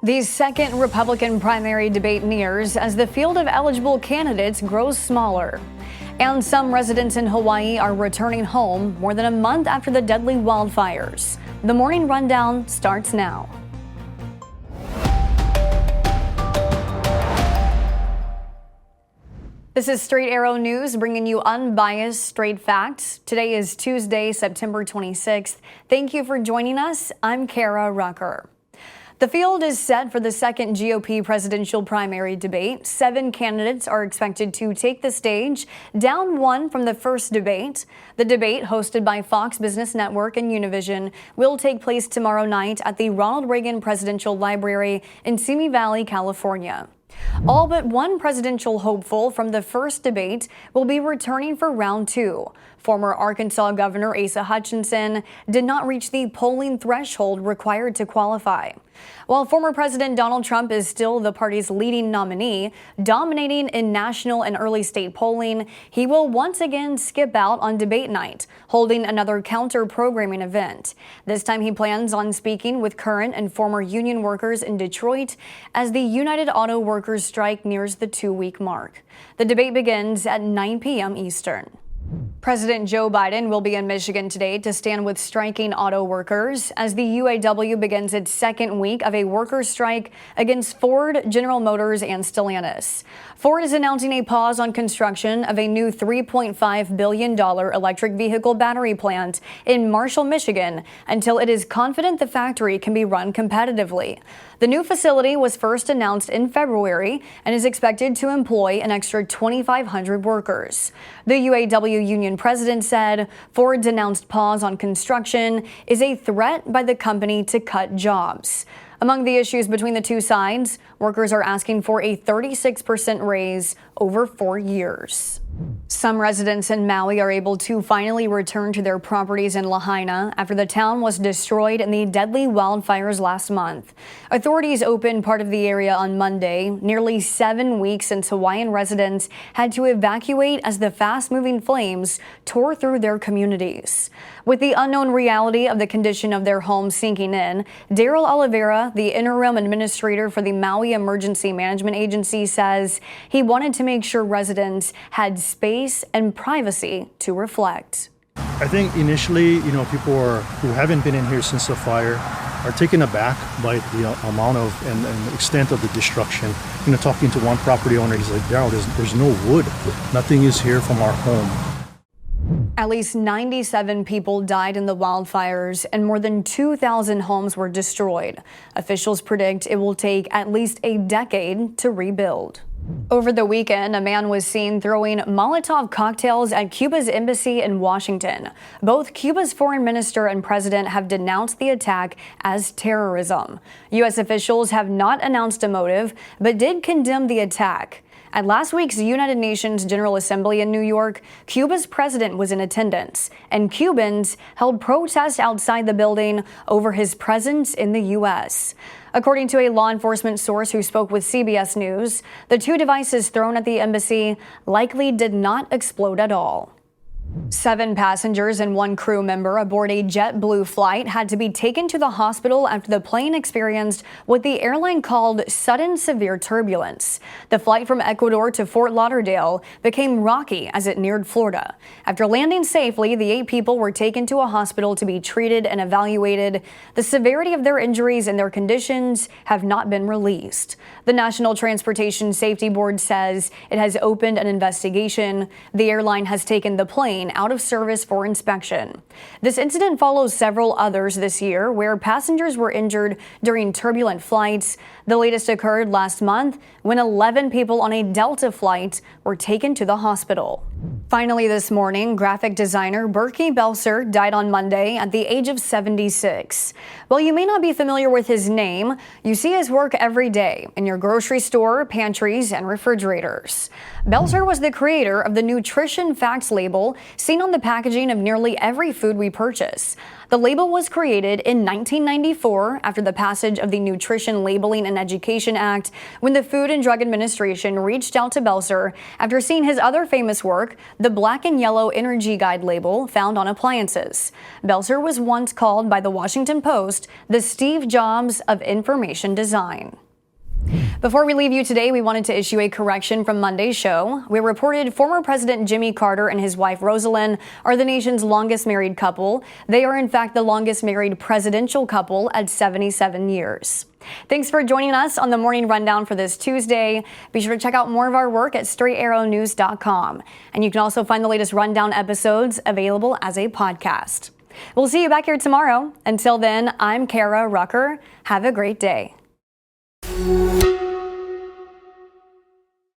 The second Republican primary debate nears as the field of eligible candidates grows smaller. And some residents in Hawaii are returning home more than a month after the deadly wildfires. The morning rundown starts now. This is Straight Arrow News, bringing you unbiased, straight facts. Today is Tuesday, September 26th. Thank you for joining us. I'm Kara Rucker. The field is set for the second GOP presidential primary debate. 7 candidates are expected to take the stage, down one from the first debate. The debate, hosted by Fox Business Network and Univision, will take place tomorrow night at the Ronald Reagan Presidential Library in Simi Valley, California. All but one presidential hopeful from the first debate will be returning for round 2. Former Arkansas Governor Asa Hutchinson did not reach the polling threshold required to qualify. While former President Donald Trump is still the party's leading nominee, dominating in national and early state polling, he will once again skip out on debate night, holding another counter-programming event. This time he plans on speaking with current and former union workers in Detroit as the United Auto Workers strike nears the 2-week mark. The debate begins at 9 p.m. Eastern. President Joe Biden will be in Michigan today to stand with striking auto workers as the UAW begins its second week of a workers' strike against Ford, General Motors, and Stellantis. Ford is announcing a pause on construction of a new $3.5 billion electric vehicle battery plant in Marshall, Michigan, until it is confident the factory can be run competitively. The new facility was first announced in February and is expected to employ an extra 2,500 workers. The UAW union president said Ford's announced pause on construction is a threat by the company to cut jobs. Among the issues between the two sides, workers are asking for a 36% raise over 4 years. Some residents in Maui are able to finally return to their properties in Lahaina after the town was destroyed in the deadly wildfires last month. Authorities opened part of the area on Monday, nearly 7 weeks since Hawaiian residents had to evacuate as the fast-moving flames tore through their communities. With the unknown reality of the condition of their homes sinking in, Daryl Oliveira, the interim administrator for the Maui Emergency Management Agency, says he wanted to make sure residents had space and privacy to reflect. I think initially, people who haven't been in here since the fire are taken aback by the amount of and extent of the destruction. Talking to one property owner, he's like, Daryl, there's no wood. Nothing is here from our home. At least 97 people died in the wildfires and more than 2,000 homes were destroyed. Officials predict it will take at least a decade to rebuild. Over the weekend, a man was seen throwing Molotov cocktails at Cuba's embassy in Washington. Both Cuba's foreign minister and president have denounced the attack as terrorism. U.S. officials have not announced a motive, but did condemn the attack. At last week's United Nations General Assembly in New York, Cuba's president was in attendance, and Cubans held protests outside the building over his presence in the U.S. According to a law enforcement source who spoke with CBS News, the 2 devices thrown at the embassy likely did not explode at all. 7 passengers and 1 crew member aboard a JetBlue flight had to be taken to the hospital after the plane experienced what the airline called sudden severe turbulence. The flight from Ecuador to Fort Lauderdale became rocky as it neared Florida. After landing safely, the 8 people were taken to a hospital to be treated and evaluated. The severity of their injuries and their conditions have not been released. The National Transportation Safety Board says it has opened an investigation. The airline has taken the plane out of service for inspection. This incident follows several others this year where passengers were injured during turbulent flights. The latest occurred last month when 11 people on a Delta flight were taken to the hospital. Finally this morning, graphic designer Berkey Belser died on Monday at the age of 76. While you may not be familiar with his name, you see his work every day in your grocery store, pantries, and refrigerators. Belser was the creator of the Nutrition Facts label seen on the packaging of nearly every food we purchase. The label was created in 1994 after the passage of the Nutrition Labeling and Education Act, when the Food and Drug Administration reached out to Belser after seeing his other famous work, the black and yellow energy guide label found on appliances. Belzer was once called by the Washington Post the Steve Jobs of information design. Before we leave you today, we wanted to issue a correction from Monday's show. We reported former President Jimmy Carter and his wife Rosalind are the nation's longest married couple. They are in fact the longest married presidential couple at 77 years. Thanks for joining us on the Morning Rundown for this Tuesday. Be sure to check out more of our work at straightarrownews.com. And you can also find the latest Rundown episodes available as a podcast. We'll see you back here tomorrow. Until then, I'm Kara Rucker. Have a great day.